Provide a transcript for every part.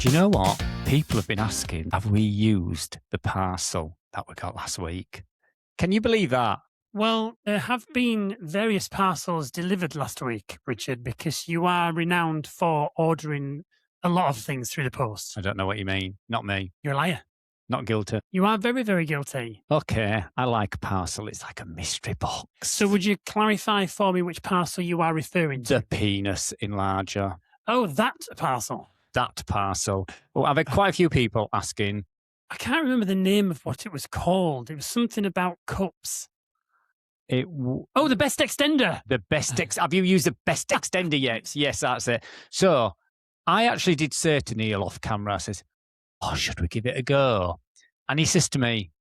Do you know what? People have been asking, have we used the parcel that we got last week? Can you believe that? Well, there have been various parcels delivered last week, Richard, because you are renowned for ordering a lot of things through the post. I don't know what you mean. Not me. You're a liar. Not guilty. You are very, very guilty. Okay, I like parcel. It's like a mystery box. So would you clarify for me which parcel you are referring to? The penis enlarger. Oh, that parcel. That parcel. Well, I've had quite a few people asking. I can't remember the name of what it was called. It was something about cups. Oh, the best extender. The best have you used the best extender yet? Yes, that's it. So I actually did say to Neil off camera, I says, oh, should we give it a go? And he says to me,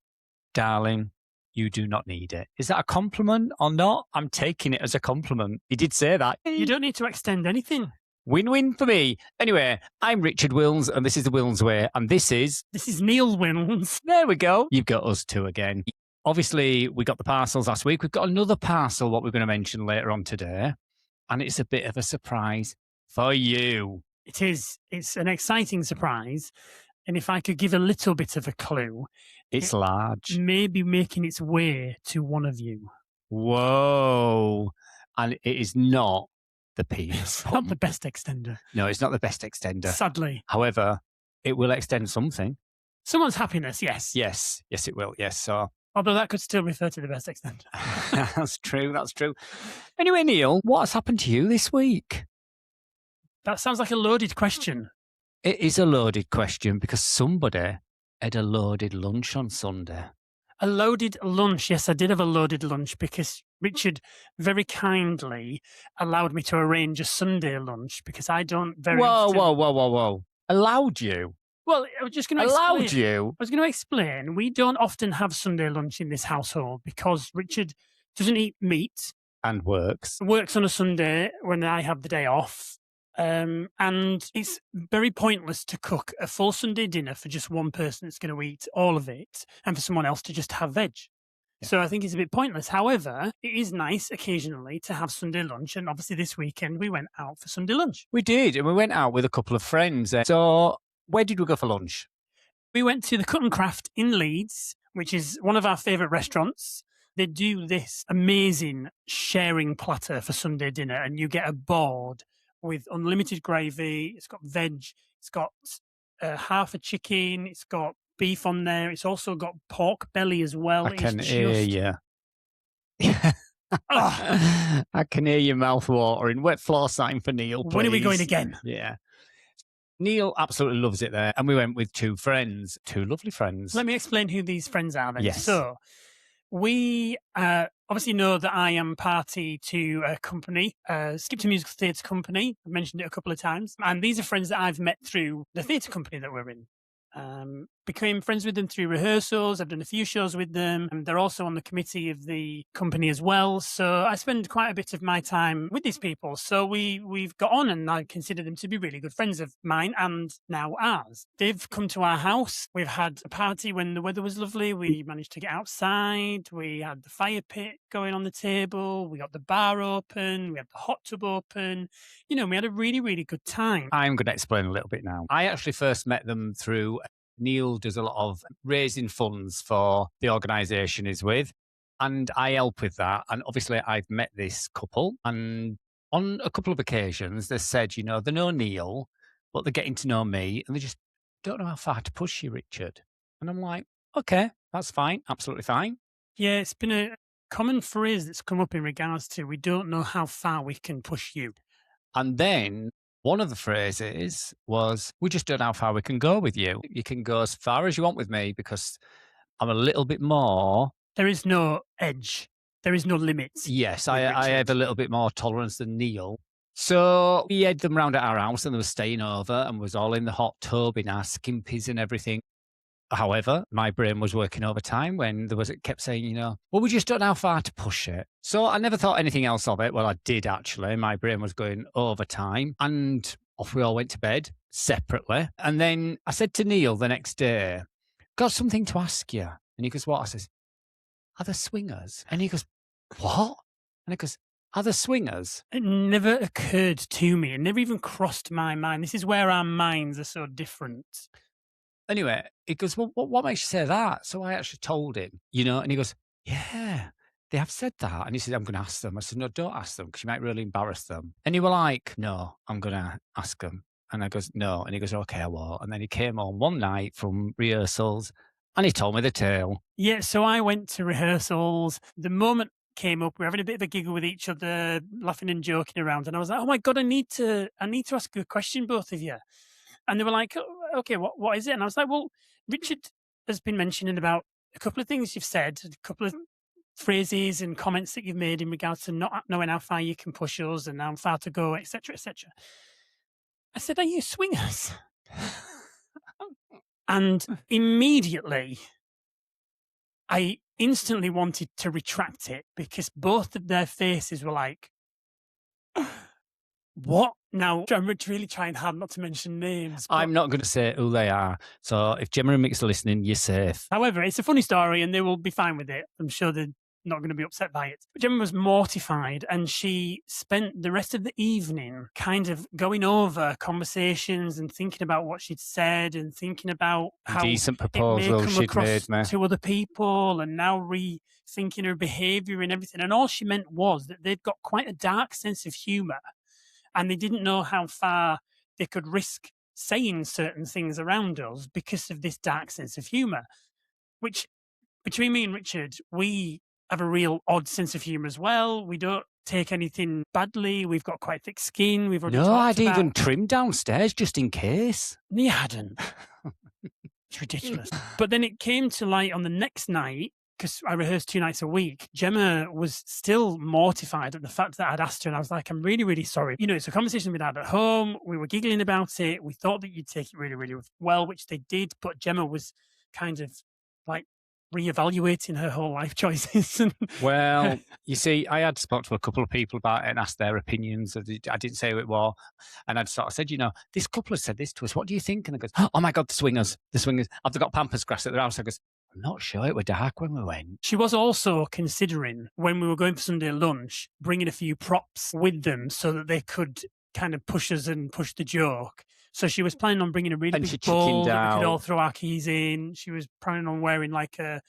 darling, you do not need it. Is that a compliment or not? I'm taking it as a compliment. He did say that. You don't need to extend anything. Win-win for me. Anyway, I'm Richard Wilnes, and this is the Wilnes Way, and this is Neil Wilnes. There we go. You've got us two again. Obviously, we got the parcels last week. We've got another parcel, what we're going to mention later on today, and it's a bit of a surprise for you. It is. It's an exciting surprise, and if I could give a little bit of a clue, it's large. Maybe making its way to one of you. Whoa. And it is not the penis. It's not the best extender. No, it's not the best extender. Sadly. However, it will extend something. Someone's happiness, yes. Yes, it will. Yes, so. Although that could still refer to the best extender. That's true. Anyway, Neil, what's happened to you this week? That sounds like a loaded question. It is a loaded question because somebody had a loaded lunch on Sunday. A loaded lunch. Yes, I did have a loaded lunch because Richard very kindly allowed me to arrange a Sunday lunch because I don't very often... Whoa. Allowed you? Well, I was just going to explain. Allowed you? I was going to explain. We don't often have Sunday lunch in this household because Richard doesn't eat meat. And works. Works on a Sunday when I have the day off. And it's very pointless to cook a full Sunday dinner for just one person that's going to eat all of it and for someone else to just have veg. Yeah. So I think it's a bit pointless. However, it is nice occasionally to have Sunday lunch. And obviously this weekend we went out for Sunday lunch. We did. And we went out with a couple of friends. So where did we go for lunch? We went to the Cut and Craft in Leeds, which is one of our favourite restaurants. They do this amazing sharing platter for Sunday dinner and you get a board with unlimited gravy. It's got veg. It's got half a chicken. It's got beef on there. It's also got pork belly as well. I can hear you. I can hear your mouth watering. Wet floor sign for Neil, please. When are we going again? Yeah. Neil absolutely loves it there. And we went with two lovely friends. Let me explain who these friends are then. Yes. So we obviously know that I am party to a company, Skipton Musical Theatre Company. I've mentioned it a couple of times. And these are friends that I've met through the theatre company that we're in. Became friends with them through rehearsals. I've done a few shows with them. And they're also on the committee of the company as well. So I spend quite a bit of my time with these people. So we've got on and I consider them to be really good friends of mine and now ours. They've come to our house. We've had a party when the weather was lovely. We managed to get outside. We had the fire pit going on the table. We got the bar open. We had the hot tub open. You know, we had a really, really good time. I'm going to explain a little bit now. I actually first met them through Neil does a lot of raising funds for the organisation he's with, and I help with that. And obviously, I've met this couple, and on a couple of occasions, they said, you know, they know Neil, but they're getting to know me, and they just don't know how far to push you, Richard. And I'm like, okay, that's fine, absolutely fine. Yeah, it's been a common phrase that's come up in regards to we don't know how far we can push you. And then one of the phrases was, we just don't know how far we can go with you. You can go as far as you want with me because I'm a little bit more... There is no edge. There is no limits. Yes, I have a little bit more tolerance than Neil. So we had them round at our house and they were staying over and was all in the hot tub in our skimpies and everything. However, my brain was working overtime when it kept saying, you know, well, we just don't know how far to push it. So I never thought anything else of it. Well, I did actually. My brain was going overtime and off we all went to bed separately. And then I said to Neil the next day, got something to ask you. And he goes, what? I says, are there swingers? And he goes, what? And I goes, are the swingers? It never occurred to me. It never even crossed my mind. This is where our minds are so different. Anyway, he goes, well, what makes you say that? So I actually told him, and he goes, yeah, they have said that. And he said, I'm going to ask them. I said, no, don't ask them because you might really embarrass them. And he were like, no, I'm going to ask them. And I goes, no. And he goes, okay, I will. And then he came home one night from rehearsals and he told me the tale. Yeah, so I went to rehearsals. The moment came up, we were having a bit of a giggle with each other, laughing and joking around. And I was like, oh my God, I need to ask you a question, both of you. And they were like, oh, okay, what is it? And I was like, well, Richard has been mentioning about a couple of things you've said, a couple of phrases and comments that you've made in regards to not knowing how far you can push us and how far to go, etc., etc. I said, are you swingers? And immediately, I instantly wanted to retract it because both of their faces were like, what? Now, I'm really trying hard not to mention names. I'm not going to say who they are. So if Gemma and Mick's are listening, you're safe. However, it's a funny story and they will be fine with it. I'm sure they're not going to be upset by it. But Gemma was mortified and she spent the rest of the evening kind of going over conversations and thinking about what she'd said and thinking about how decent it may proposal come she'd across made me. to other people and now rethinking her behaviour and everything. And all she meant was that they'd got quite a dark sense of humour and they didn't know how far they could risk saying certain things around us because of this dark sense of humour, which between me and Richard, we have a real odd sense of humour as well. We don't take anything badly. We've got quite thick skin. We've already No, talked I'd about... even trimmed downstairs just in case. You hadn't. It's ridiculous. But then it came to light on the next night, because I rehearsed 2 nights a week. Gemma was still mortified at the fact that I'd asked her, and I was like, I'm really, really sorry. It's a conversation we'd had at home. We were giggling about it. We thought that you'd take it really, really well, which they did. But Gemma was kind of like reevaluating her whole life choices. Well, you see, I had spoke to a couple of people about it and asked their opinions. I didn't say who it was. And I'd sort of said, this couple has said this to us. What do you think? And they goes, oh my God, the swingers. Have they got pampas grass at their house? I goes, I'm not sure. It was dark when we went. She was also considering, when we were going for Sunday lunch, bringing a few props with them so that they could kind of push us and push the joke. So she was planning on bringing a really big bowl that we could all throw our keys in. She was planning on wearing like a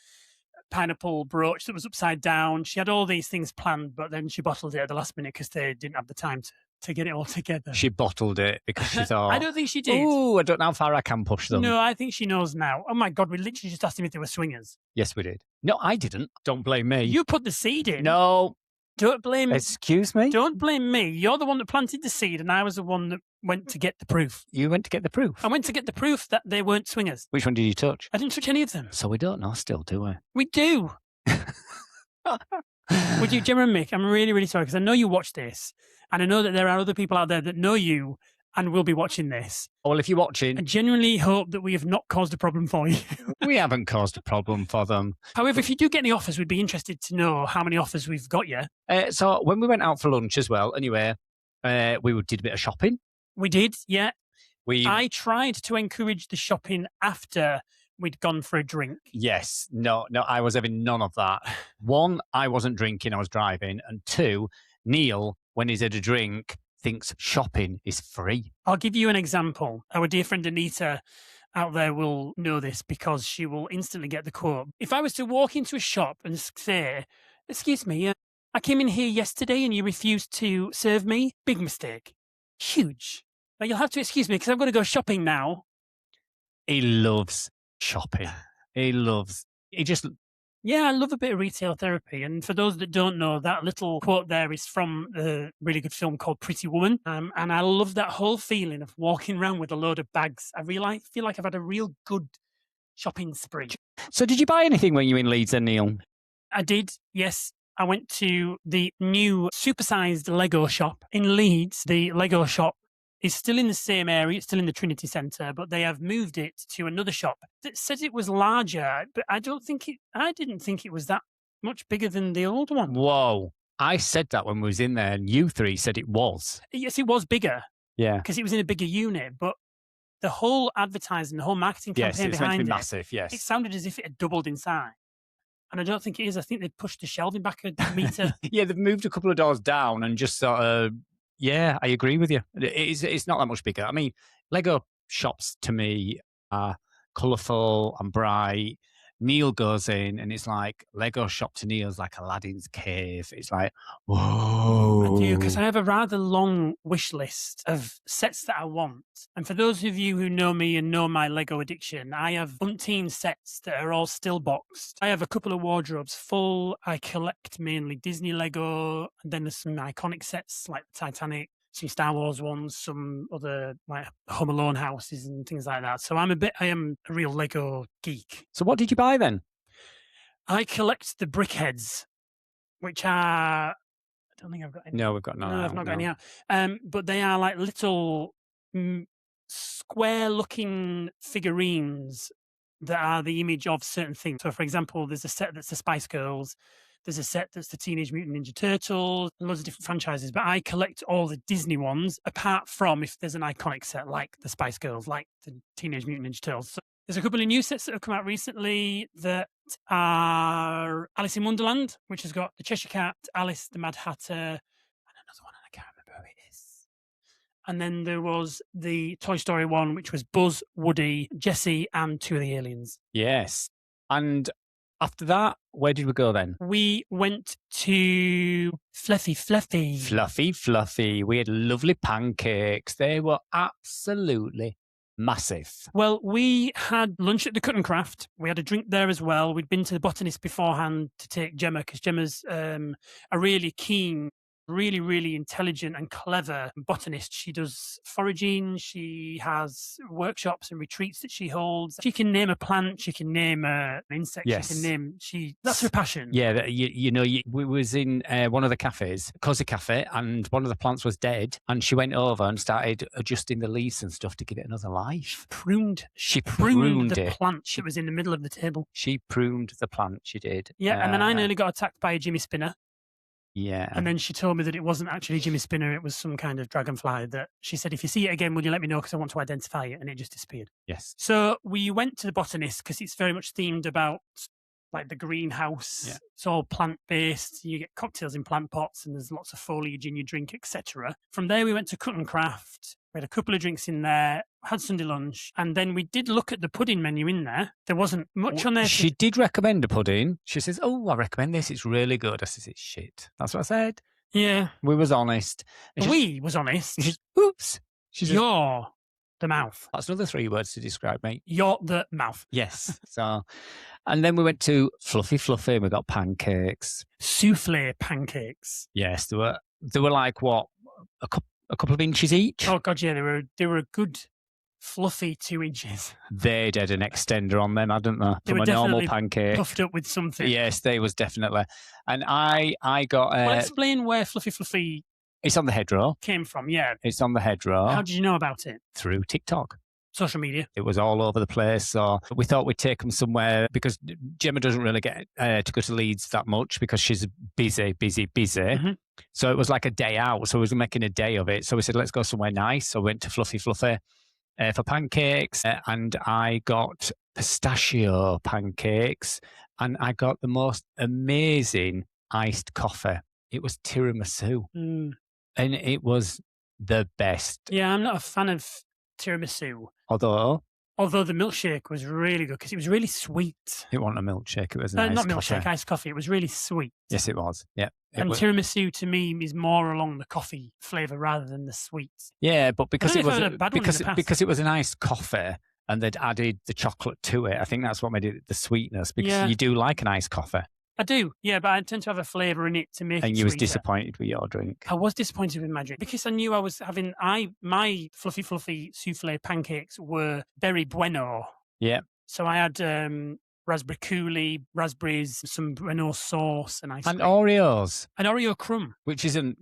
pineapple brooch that was upside down. She had all these things planned, but then she bottled it at the last minute because they didn't have the time to get it all together. She bottled it because she thought... I don't think she did. Oh, I don't know how far I can push them. No, I think she knows now. Oh my God, we literally just asked him if they were swingers. Yes, we did. No, I didn't. Don't blame me. You put the seed in. No. Don't blame me. Excuse me? Don't blame me. You're the one that planted the seed and I was the one that went to get the proof. You went to get the proof? I went to get the proof that they weren't swingers. Which one did you touch? I didn't touch any of them. So we don't know still, do we? We do. Would you, Gemma and Mick, I'm really, really sorry because I know you watch this and I know that there are other people out there that know you and will be watching this. Well, if you're watching... I genuinely hope that we have not caused a problem for you. We haven't caused a problem for them. However, if you do get any offers, we'd be interested to know how many offers we've got you. So when we went out for lunch as well, anyway, we did a bit of shopping. We did, yeah. I tried to encourage the shopping after we'd gone for a drink. Yes. No, I was having none of that. One, I wasn't drinking, I was driving. And two, Neil, when he's had a drink, thinks shopping is free. I'll give you an example. Our dear friend Anita out there will know this because she will instantly get the quote. If I was to walk into a shop and say, excuse me, I came in here yesterday and you refused to serve me, big mistake. Huge. Now you'll have to excuse me because I'm going to go shopping now. He loves shopping. Yeah, I love a bit of retail therapy. And for those that don't know, that little quote there is from a really good film called Pretty Woman. And I love that whole feeling of walking around with a load of bags. I feel like I've had a real good shopping spree. So did you buy anything when you were in Leeds then, Neil? I did, yes. I went to the new supersized Lego shop in Leeds. The Lego shop is still in the same area. It's still in the Trinity Centre, but they have moved it to another shop that said it was larger, but I didn't think it was that much bigger than the old one. Whoa. I said that when we was in there and you three said it was. Yes, it was bigger. Yeah. Because it was in a bigger unit, but the whole advertising, the whole marketing campaign behind it, massive, yes. It sounded as if it had doubled in size. And I don't think it is. I think they've pushed the shelving back a metre. Yeah, they've moved a couple of doors down and just sort of, yeah, I agree with you. It's not that much bigger. I mean, Lego shops to me are colourful and bright. Neil goes in and it's like Lego shop to Neil's like Aladdin's cave. It's like, whoa. I do, because I have a rather long wish list of sets that I want. And for those of you who know me and know my Lego addiction, I have umpteen sets that are all still boxed. I have a couple of wardrobes full. I collect mainly Disney Lego, and then there's some iconic sets like Titanic, some Star Wars ones, some other like Home Alone houses and things like that. So I am a real Lego geek. So what did you buy then? I collect the brickheads, which are, I don't think I've got any. No, we've got none. No, I've not got any out. But they are like little square-looking figurines that are the image of certain things. So, for example, there's a set that's the Spice Girls. There's a set that's the Teenage Mutant Ninja Turtles, loads of different franchises. But I collect all the Disney ones, apart from if there's an iconic set like the Spice Girls, like the Teenage Mutant Ninja Turtles. So there's a couple of new sets that have come out recently that are Alice in Wonderland, which has got the Cheshire Cat, Alice the Mad Hatter, and another one, and I can't remember who it is. And then there was the Toy Story one, which was Buzz, Woody, Jessie, and 2 of the aliens. Yes. And after that, where did we go then? We went to Fluffy. Fluffy. We had lovely pancakes. They were absolutely massive. Well, we had lunch at the Cut and Craft. We had a drink there as well. We'd been to the botanist beforehand to take Gemma, because Gemma's a really keen, really, really intelligent and clever botanist. She does foraging. She has workshops and retreats that she holds. She can name a plant. She can name an insect. Yes. She can name. That's her passion. Yeah, we was in one of the cafes, Cozy Cafe, and one of the plants was dead, and she went over and started adjusting the leaves and stuff to give it another life. She pruned the it. plant that was in the middle of the table. She pruned the plant. She did. Yeah, and then I nearly got attacked by a Jimmy Spinner. Yeah. And then she told me that it wasn't actually Jimmy Spinner, it was some kind of dragonfly that she said, if you see it again, will you let me know, because I want to identify it? And it just disappeared. Yes. So we went to the botanist because it's very much themed about like the greenhouse. Yeah. It's all plant-based. You get cocktails in plant pots and there's lots of foliage in your drink, etc. From there, we went to Cut and Craft. We had a couple of drinks in there, had Sunday lunch, and then we did look at the pudding menu in there. There wasn't much on there. She did recommend a pudding. She says, "Oh, I recommend this. It's really good." I says, "It's shit." That's what I said. Yeah. We was honest. We was honest. Oops. You're the mouth. That's another 3 words to describe me. You're the mouth. Yes. So, and then we went to Fluffy. We got pancakes. Souffle pancakes. Yes, they were like what, a couple of inches each. Oh god, yeah, they were a good fluffy 2 inches. They'd had an extender on them, hadn't they? From a normal pancake. Puffed up with something. Yes, they was definitely. And I got. Well, explain where Fluffy. It's on the hedgerow. Came from, yeah. It's on the hedgerow. How did you know about it? Through TikTok. Social media. It was all over the place. So we thought we'd take them somewhere, because Gemma doesn't really get to go to Leeds that much because she's busy. Mm-hmm. So it was like a day out. So we was making a day of it. So we said, let's go somewhere nice. So we went to Fluffy for pancakes, and I got pistachio pancakes, and I got the most amazing iced coffee. It was tiramisu. And it was the best. Yeah, I'm not a fan of tiramisu. Although the milkshake was really good because it was really sweet. It wasn't a milkshake. It was an not iced milkshake, coffee. iced coffee. It was really sweet. Yes, it was. Yeah. And tiramisu to me is more along the coffee flavour rather than the sweet. Yeah, but because it was because it was an iced coffee and they'd added the chocolate to it, I think that's what made it the sweetness, because you do like an iced coffee. I do, yeah, but I tend to have a flavour in it to make it And you was sweeter. disappointed with your drink. I was disappointed with my drink because I knew I was having my fluffy souffle pancakes were berry bueno. Yeah. So I had raspberry coulis, raspberries, some bueno sauce, and ice cream. And Oreos. An Oreo crumb. Which isn't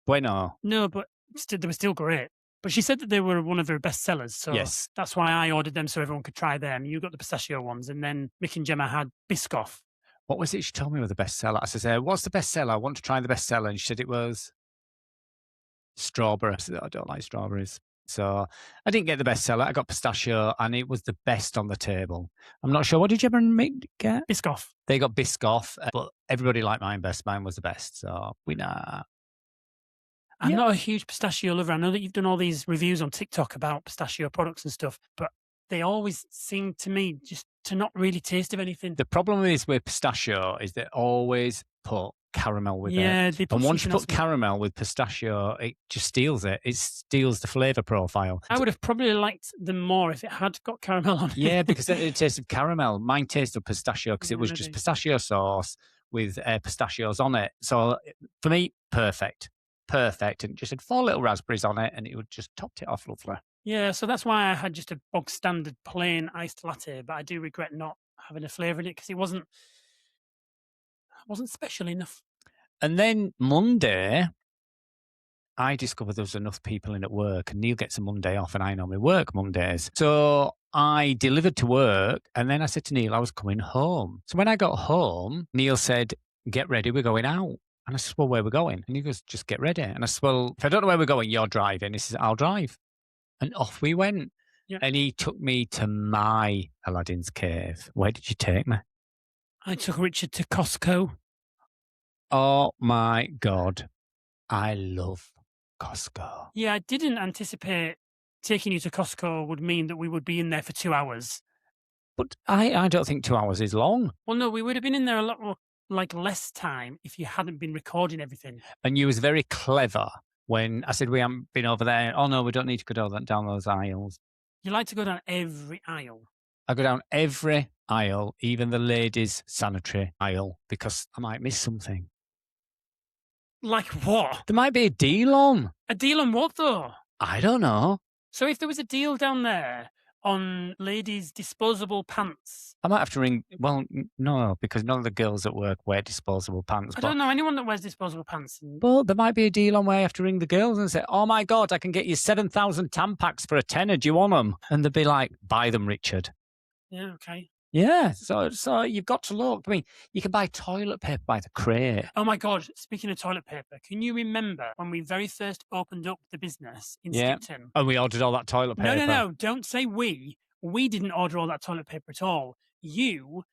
bueno. No, but they were still great. But she said that they were one of her best sellers. So yes. That's why I ordered them so everyone could try them. You got the pistachio ones, and then Mick and Gemma had Biscoff. What was it she told me was the bestseller? I said, what's the bestseller? I want to try the bestseller. And she said it was strawberry. I said, I don't like strawberries. So I didn't get the bestseller. I got pistachio, and it was the best on the table. I'm not sure. What did you ever get? Biscoff. They got Biscoff, but everybody liked mine best. Mine was the best. So winner. I'm not a huge pistachio lover. I know that you've done all these reviews on TikTok about pistachio products and stuff, but they always seem to me just to not really taste of anything. The problem is with pistachio is they always put caramel with it. They put And once you something put else caramel with pistachio, it just steals it. It steals the flavour profile. I would have probably liked them more if it had got caramel on it. Yeah, because it tasted caramel. Mine tasted pistachio because it was Maybe. just pistachio sauce with pistachios on it. So for me, perfect. Perfect. And it just had 4 little raspberries on it, and it would just topped it off lovely. Yeah, so that's why I had just a bog standard plain iced latte, but I do regret not having a flavour in it because it wasn't special enough. And then Monday, I discovered there was enough people in at work, and Neil gets a Monday off, and I normally work Mondays. So I delivered to work, and then I said to Neil I was coming home. So when I got home, Neil said, "Get ready, we're going out." And I said, "Well, where are we going?" And he goes, "Just get ready." And I said, "Well, if I don't know where we're going, you're driving." He says, "I'll drive." And off we went. Yeah. And he took me to my Aladdin's cave. Where did you take me? I took Richard to Costco. Oh my God. I love Costco. Yeah, I didn't anticipate taking you to Costco would mean that we would be in there for 2 hours. But I don't think 2 hours is long. Well, no, we would have been in there a lot more, less time if you hadn't been recording everything. And you was very clever when I said we haven't been over there. Oh, no, we don't need to go down those aisles. You like to go down every aisle. I go down every aisle, even the ladies' sanitary aisle, because I might miss something. Like what? There might be a deal on. A deal on what, though? I don't know. So if there was a deal down there on ladies' disposable pants. I might have to ring. Well, no, because none of the girls at work wear disposable pants. I don't know anyone that wears disposable pants. Well, there might be a deal on where I have to ring the girls and say, "Oh my God, I can get you 7,000 Tampax for a tenner. Do you want them?" And they'd be like, "Buy them, Richard." Yeah, okay. Yeah, so you've got to look. I mean, you can buy toilet paper by the crate. Oh my God, speaking of toilet paper, can you remember when we very first opened up the business in Skipton? And we ordered all that toilet paper. No, don't say we. We didn't order all that toilet paper at all. You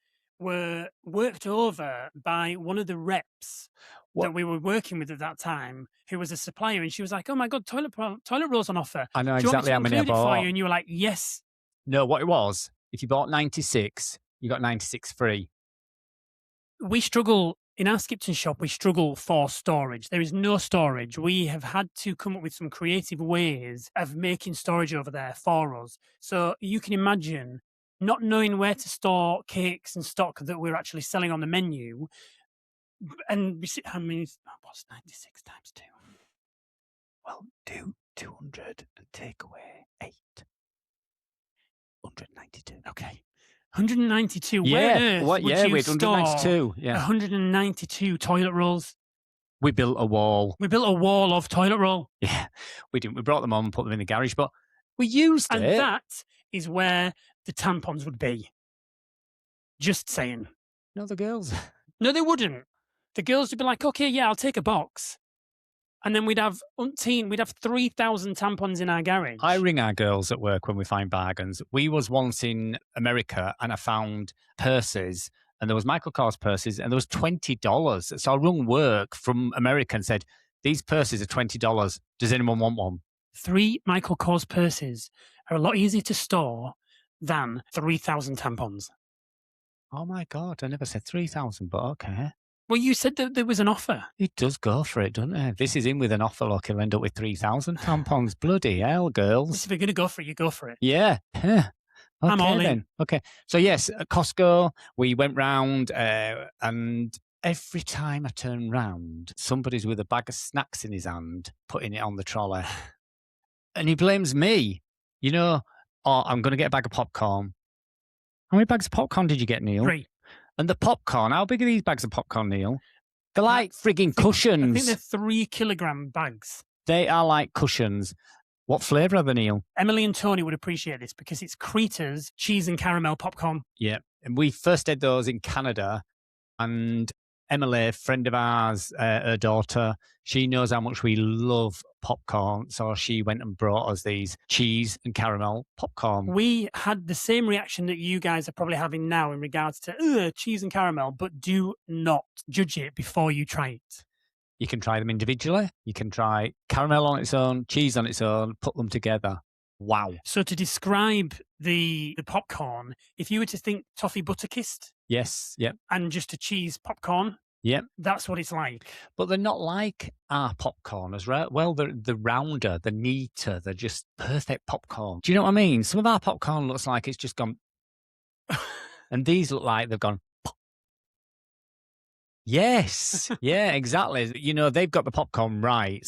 were worked over by one of the reps that we were working with at that time, who was a supplier, and she was like, "Oh my God, toilet rolls on offer. I know Do you want me exactly to how many I include it for bought. you?" And you were like, "Yes." No, what it was, if you bought 96, you got 96 free. We struggle in our Skipton shop. We struggle for storage. There is no storage. We have had to come up with some creative ways of making storage over there for us. So you can imagine not knowing where to store cakes and stock that we're actually selling on the menu. And I mean, what's 96 times 2? Well, do 200 and take away 8. 192. Okay. 192. Yeah. Where on earth would Yeah, you we had store 192. Yeah. 192 toilet rolls? We built a wall. We built a wall of toilet roll. Yeah, we didn't. We brought them on and put them in the garage, but we used And it. that is where the tampons would be. Just saying. No, the girls. No, they wouldn't. The girls would be like, "Okay, yeah, I'll take a box." And then we'd have 3,000 tampons in our garage. I ring our girls at work when we find bargains. We was once in America and I found purses, and there was Michael Kors purses, and there was $20. So I rung work from America and said, "These purses are $20. Does anyone want one?" 3 Michael Kors purses are a lot easier to store than 3,000 tampons. Oh my God, I never said 3,000, but okay. Well, you said that there was an offer. It does go for it, doesn't it? This is in with an offer, look, he'll end up with 3,000 tampons. Bloody hell, girls. If you're going to go for it, you go for it. Yeah. Okay, I'm all in. then. Okay. So, yes, at Costco, we went round and every time I turn round, somebody's with a bag of snacks in his hand, putting it on the trolley. And he blames me. You know, "Oh, I'm going to get a bag of popcorn." How many bags of popcorn did you get, Neil? 3. And the popcorn, how big are these bags of popcorn, Neil? They're like frigging cushions. I think they're 3-kilogram bags. They are like cushions. What flavour are they, Neil? Emily and Tony would appreciate this because it's Critters cheese and caramel popcorn. Yeah. And we first did those in Canada, and Emily, friend of ours, her daughter, she knows how much we love popcorn. So she went and brought us these cheese and caramel popcorn. We had the same reaction that you guys are probably having now in regards to cheese and caramel, but do not judge it before you try it. You can try them individually. You can try caramel on its own, cheese on its own, put them together. Wow. So to describe the popcorn, if you were to think toffee butterkist, Yes, yep, and just a cheese popcorn, yep. that's what it's like. But they're not like our popcorn as well. They're rounder, they're neater, they're just perfect popcorn. Do you know what I mean? Some of our popcorn looks like it's just gone, and these look like they've gone. Yes, yeah, exactly. You know, they've got the popcorn right.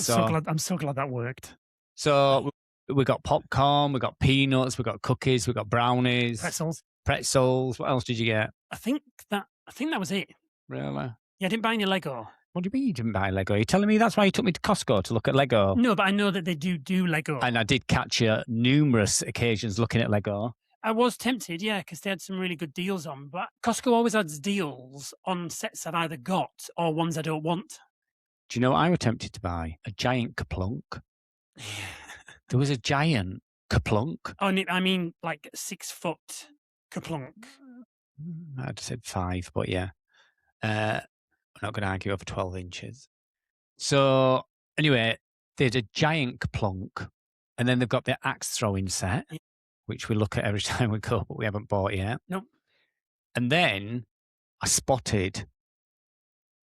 I'm so glad that worked. So we got popcorn, we got peanuts, we got cookies, we got brownies, pretzels. What else did you get? I think that was it. Really? Yeah, I didn't buy any Lego. What do you mean you didn't buy Lego? You're telling me that's why you took me to Costco to look at Lego? No, but I know that they do Lego. And I did catch you numerous occasions looking at Lego. I was tempted, yeah, because they had some really good deals on. But Costco always adds deals on sets I've either got or ones I don't want. Do you know what I was tempted to buy? A giant Kaplunk. There was a giant Kaplunk. Oh, I mean like 6 foot Kaplunk. I'd said 5, but yeah. I'm not going to argue over 12 inches. So anyway, there's a giant Kaplunk. And then they've got the axe throwing set, which we look at every time we go, but we haven't bought yet. Nope. And then I spotted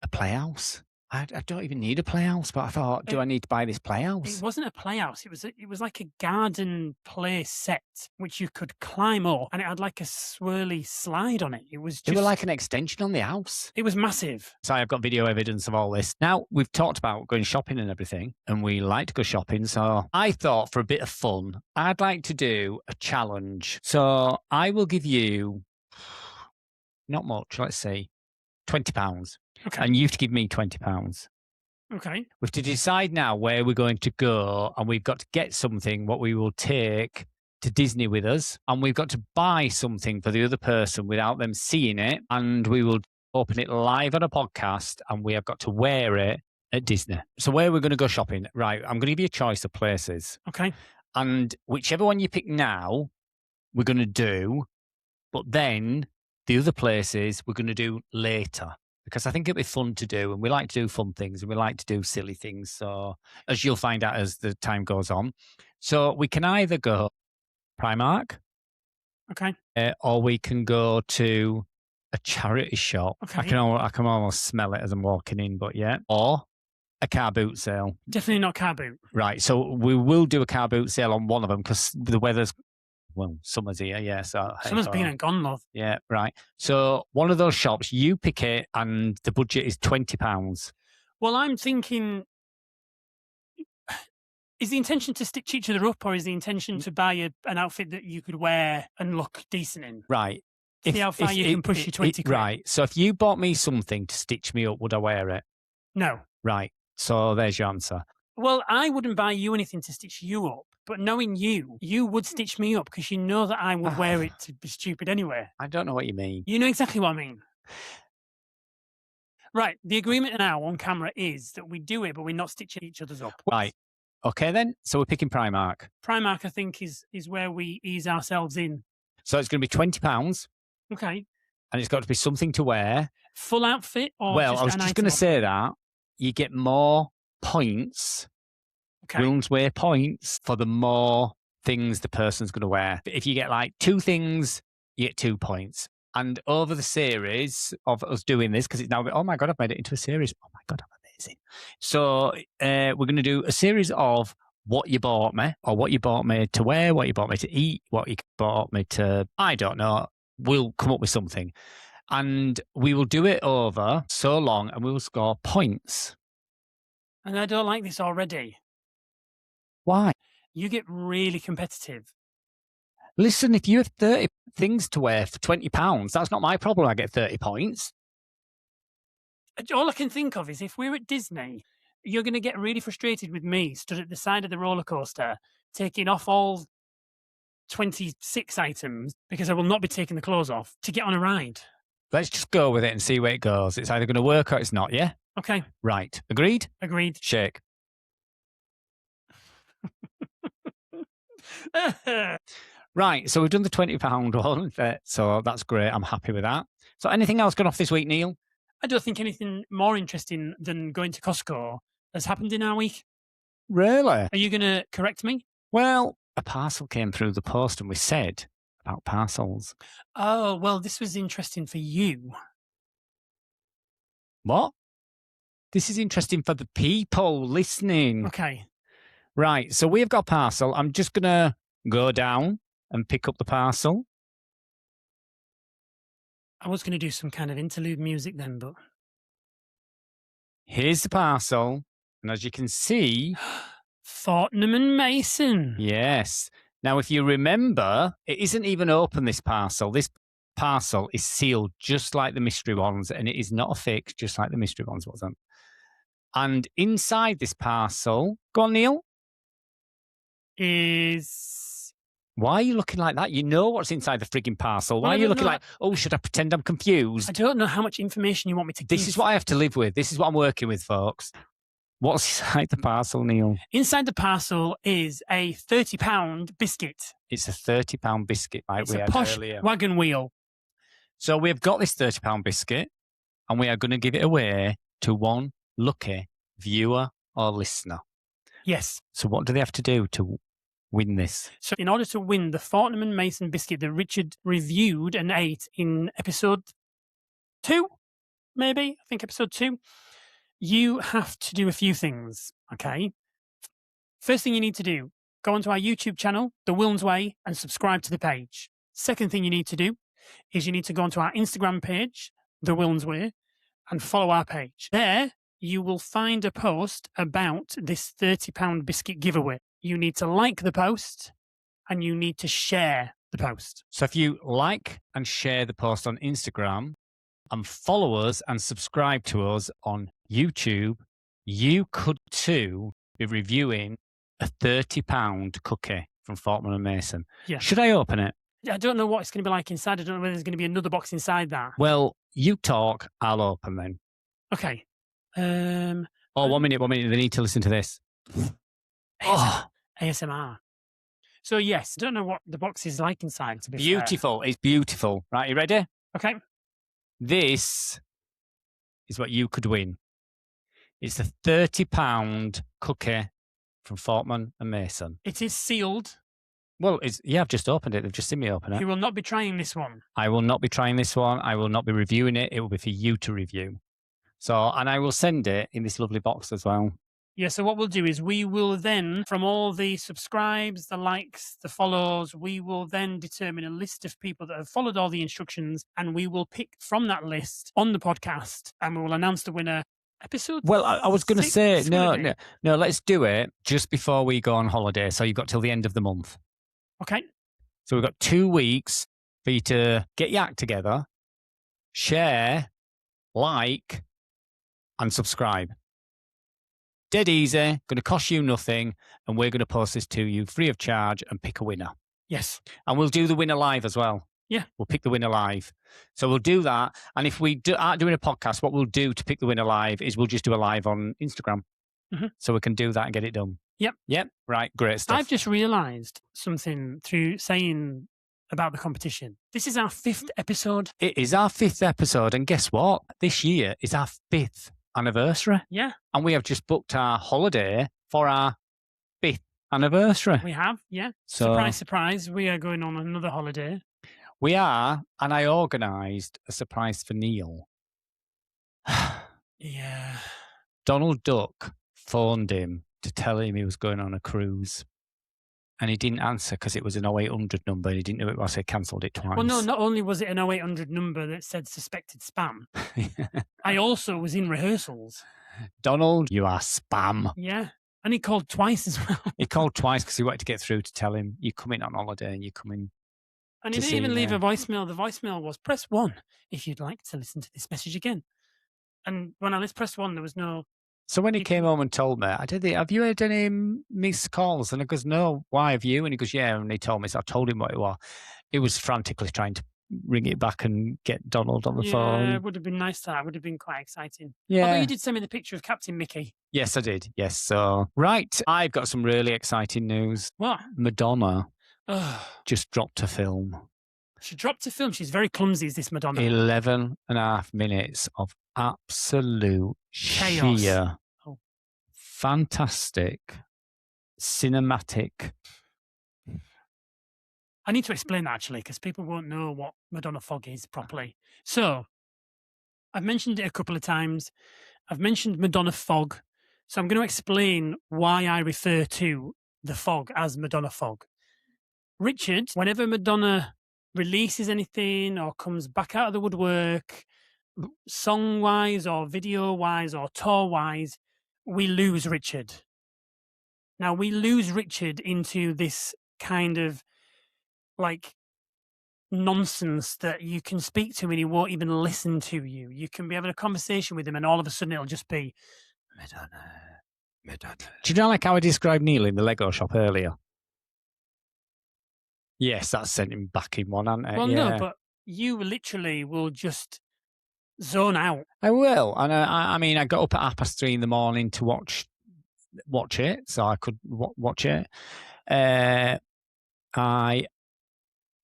a playhouse. I don't even need a playhouse, but I thought, do I need to buy this playhouse? It wasn't a playhouse. It was like a garden play set, which you could climb up, and it had like a swirly slide on it. It was just... It was like an extension on the house. It was massive. So I've got video evidence of all this. Now, we've talked about going shopping and everything, and we like to go shopping. So I thought for a bit of fun, I'd like to do a challenge. So I will give you, not much, let's see, £20. Okay. And you have to give me £20. Okay. We have to decide now where we're going to go, and we've got to get something what we will take to Disney with us, and we've got to buy something for the other person without them seeing it, and we will open it live on a podcast, and we have got to wear it at Disney. So where we're going to go shopping, right, I'm going to give you a choice of places. Okay. And whichever one you pick now, we're going to do, but then the other places we're going to do later. Because I think it'll be fun to do, and we like to do fun things, and we like to do silly things. So, as you'll find out as the time goes on, so we can either go Primark, okay, or we can go to a charity shop. Okay. I can almost smell it as I'm walking in, but yeah, or a car boot sale. Definitely not car boot. Right. So we will do a car boot sale on one of them because the weather's. Well, summer's here, yeah. So summer's been and gone, love. Yeah, right. So one of those shops, you pick it, and the budget is £20. Well, I'm thinking, is the intention to stitch each other up, or is the intention to buy an outfit that you could wear and look decent in? Right. See how far you can push your 20 quid. Right. So if you bought me something to stitch me up, would I wear it? No. Right. So there's your answer. Well, I wouldn't buy you anything to stitch you up. But knowing you would stitch me up because you know that I would wear it to be stupid anyway. I don't know what you mean. You know exactly what I mean. Right. The agreement now on camera is that we do it, but we're not stitching each other's up. Right. Okay, then. So we're picking Primark. Primark, I think, is where we ease ourselves in. So it's going to be £20. Okay. And it's got to be something to wear. Full outfit? Or well, I was just going to say that you get more points. Okay. Wilnes wear points for the more things the person's going to wear. If you get like 2 things, you get 2 points. And over the series of us doing this, because it's now, oh my God, I've made it into a series. Oh my God, I'm amazing. So we're going to do a series of what you bought me, or what you bought me to wear, what you bought me to eat, what you bought me to, I don't know. We'll come up with something. And we will do it over so long, and we will score points. And I don't like this already. Why? You get really competitive. Listen, if you have 30 things to wear for £20, that's not my problem. I get 30 points. All I can think of is if we're at Disney, you're going to get really frustrated with me stood at the side of the roller coaster, taking off all 26 items because I will not be taking the clothes off to get on a ride. Let's just go with it and see where it goes. It's either going to work or it's not, yeah? Okay. Right. Agreed? Agreed. Shake. Right. So we've done the £20 one. So that's great. I'm happy with that. So anything else gone off this week, Neil? I don't think anything more interesting than going to Costco has happened in our week. Really? Are you going to correct me? Well, a parcel came through the post and we said about parcels. Oh, well, this was interesting for you. What? This is interesting for the people listening. Okay. Right. So we've got a parcel. I'm just going to go down and pick up the parcel. I was going to do some kind of interlude music then, but... Here's the parcel. And as you can see... Fortnum and Mason. Yes. Now, if you remember, it isn't even open, this parcel. This parcel is sealed just like the mystery ones, and it is not a fix, just like the mystery ones wasn't. And inside this parcel... Go on, Neil. Is... Why are you looking like that? You know what's inside the frigging parcel. Why Well, are you looking like, oh, should I pretend I'm confused? I don't know how much information you want me to give. This is what I have to live with. This is what I'm working with, folks. What's inside the parcel, Neil? Inside the parcel is a £30 biscuit. It's a £30 biscuit, like It's we a had posh earlier. wagon wheel. So we've got this £30 biscuit, and we are going to give it away to one lucky viewer or listener. Yes. So what do they have to do to win this? So in order to win the Fortnum and Mason biscuit that Richard reviewed and ate in episode 2, maybe? I think episode 2. You have to do a few things, okay? First thing you need to do, go onto our YouTube channel, The Wilnes Way, and subscribe to the page. Second thing you need to do is you need to go onto our Instagram page, The Wilnes Way, and follow our page. There, you will find a post about this £30 biscuit giveaway. You need to like the post, and you need to share the post. So if you like and share the post on Instagram and follow us and subscribe to us on YouTube, you could too be reviewing a £30 cookie from Fortnum and Mason. Yeah. Should I open it? I don't know what it's going to be like inside. I don't know whether there's going to be another box inside that. Well, you talk, I'll open then. Okay. Oh, 1 minute, 1 minute. They need to listen to this. Oh, ASMR. So yes, I don't know what the box is like inside, to be beautiful. It's beautiful. Right, you ready? Okay. This is what you could win. It's a £30 cookie from Fortnum and Mason. It is sealed. Well, I've just opened it. They've just seen me open it. You will not be trying this one. I will not be trying this one. I will not be reviewing it. It will be for you to review. So, and I will send it in this lovely box as well. Yeah, so what we'll do is we will then, from all the subscribes, the likes, the follows, we will then determine a list of people that have followed all the instructions, and we will pick from that list on the podcast, and we will announce the winner. Episode. Well, I was going to say, no, let's do it just before we go on holiday. So you've got till the end of the month. Okay. So we've got 2 weeks for you to get your act together, share, like, and subscribe. Dead easy, going to cost you nothing, and we're going to post this to you free of charge and pick a winner. Yes. And we'll do the winner live as well. Yeah. We'll pick the winner live. So we'll do that. And if we aren't doing a podcast, what we'll do to pick the winner live is we'll just do a live on Instagram. Mm-hmm. So we can do that and get it done. Yep. Yep. Right. Great stuff. I've just realised something through saying about the competition. This is our 5th episode. It is our 5th episode. And guess what? This year is our 5th anniversary. Yeah. And we have just booked our holiday for our 5th anniversary. We have, yeah. So, surprise, surprise. We are going on another holiday. We are. And I organised a surprise for Neil. Yeah. Donald Duck phoned him to tell him he was going on a cruise. And he didn't answer because it was an 0800 number. He didn't know it was, so he cancelled it twice. Well, no, not only was it an 0800 number that said suspected spam, I also was in rehearsals. Donald, you are spam. Yeah. And he called twice as well. He called twice because he wanted to get through to tell him, you're coming on holiday and you're coming. And he didn't even leave a voicemail. The voicemail was, press 1 if you'd like to listen to this message again. And when I pressed 1, there was no... So when he came home and told me, have you had any missed calls? And I goes, no, why have you? And he goes, yeah. And he told me, so I told him what it was. He was frantically trying to ring it back and get Donald on the Yeah, phone. it would have been nice. That would have been quite exciting. Yeah. Although you did send me the picture of Captain Mickey. Yes, I did. Yes. So, right. I've got some really exciting news. What? Madonna Ugh. just dropped a film. She dropped a film. She's very clumsy, is this Madonna? 11 and a half minutes of absolute Chaos. sheer, Oh. fantastic, cinematic. I need to explain that actually, because people won't know what Madonna fog is properly. So, I've mentioned it a couple of times. I've mentioned Madonna fog. So I'm going to explain why I refer to the fog as Madonna fog. Richard, whenever Madonna releases anything or comes back out of the woodwork, song-wise or video-wise or tour-wise, we lose Richard. Now, we lose Richard into this kind of like nonsense that you can speak to him and he won't even listen to you. You can be having a conversation with him and all of a sudden it'll just be Madonna. Do you know like how I described Neil in the Lego shop earlier? Yes, that sent him back in one, hasn't it? Well, yeah. no, but you literally will just zone out. I will. And I mean, I got up at 3:30 in the morning to watch it, so I could watch it. I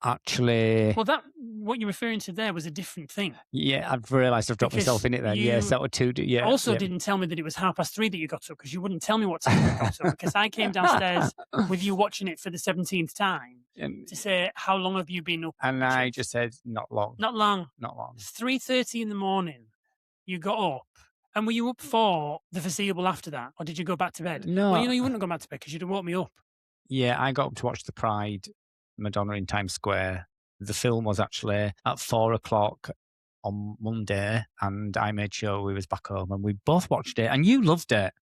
actually... Well, what you're referring to there was a different thing. Yeah, I've realised I've dropped myself in it then. Yes, that were two... Yeah. Also didn't tell me that it was 3:30 that you got up, because you wouldn't tell me what time you got up, because I came downstairs with you watching it for the 17th time to say, how long have you been up? And I just said, not long. Not long. Not long. It's 3:30 in the morning. You got up. And were you up for the foreseeable after that? Or did you go back to bed? No. Well, you wouldn't have gone back to bed because you'd have woke me up. Yeah, I got up to watch the Pride Madonna in Times Square. The film was actually at 4:00 on Monday, and I made sure we was back home, and we both watched it, and you loved it.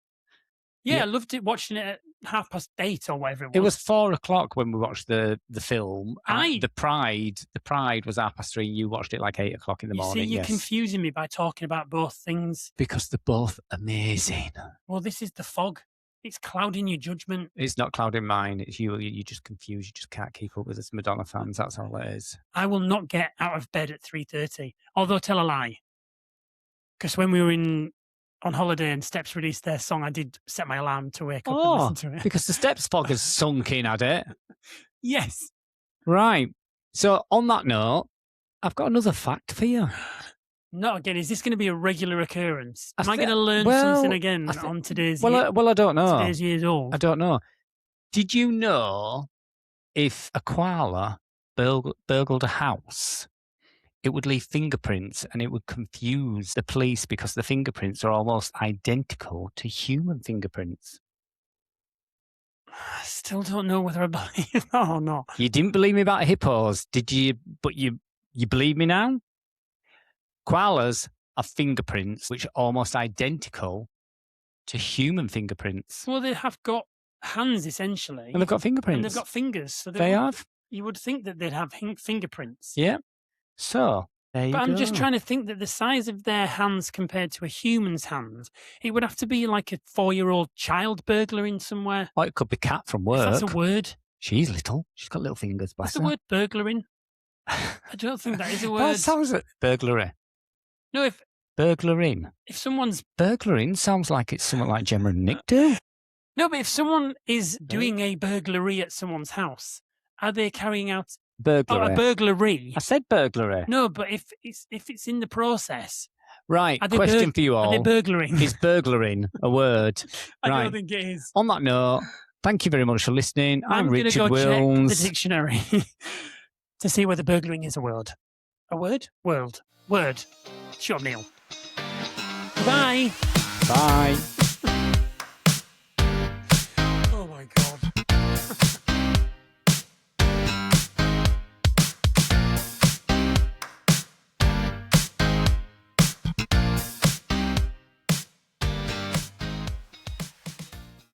Yeah, I loved it, watching it at 8:30 or whatever it was. It was 4:00 when we watched the film. Aye. The Pride was 3:30. You watched it like 8:00 in the morning. You see, you're yes. confusing me by talking about both things. Because they're both amazing. Well, this is the fog. It's clouding your judgment. It's not clouding mine. It's you. You're just confused. You just can't keep up with us Madonna fans. That's all it is. I will not get out of bed at 3:30. Although, tell a lie. Because when we were on holiday and Steps released their song, I did set my alarm to wake up and listen to it. Because the Steps fog has sunk in at it. Yes. Right. So on that note, I've got another fact for you. Not again. Is this going to be a regular occurrence? Am I going to learn something again on today's year? Well, I don't know. Today's years old. I don't know. Did you know if a koala burgled a house, it would leave fingerprints and it would confuse the police because the fingerprints are almost identical to human fingerprints? I still don't know whether I believe that or not. You didn't believe me about hippos, did you? But you believe me now? Koalas have fingerprints which are almost identical to human fingerprints. Well, they have got hands, essentially. And they've got fingerprints. And they've got fingers. So they have. You would think that they'd have fingerprints. Yeah. So, there you go. But I'm just trying to think that the size of their hands compared to a human's hands, it would have to be like a 4-year-old child burglaring somewhere. Or it could be Cat from work. If that's a word. She's little. She's got little fingers, bless What's the word burglaring? I don't think that is a word. That sounds like burglary. No, Burglaring. If someone's... Burglaring sounds like it's something like Gemma and Nick do. No, but if someone is doing a burglary at someone's house, are they carrying out... Burglary. Oh, a burglary. I said burglary. No, but if it's in the process... Right, question for you all. Are they burglaring? Is burglaring a word? I right. don't think it is. On that note, thank you very much for listening. I'm Richard Wilnes. I'm going to go check the dictionary to see whether burglaring is a word. A word? World. Word. Shut up, Neil. Bye. Bye.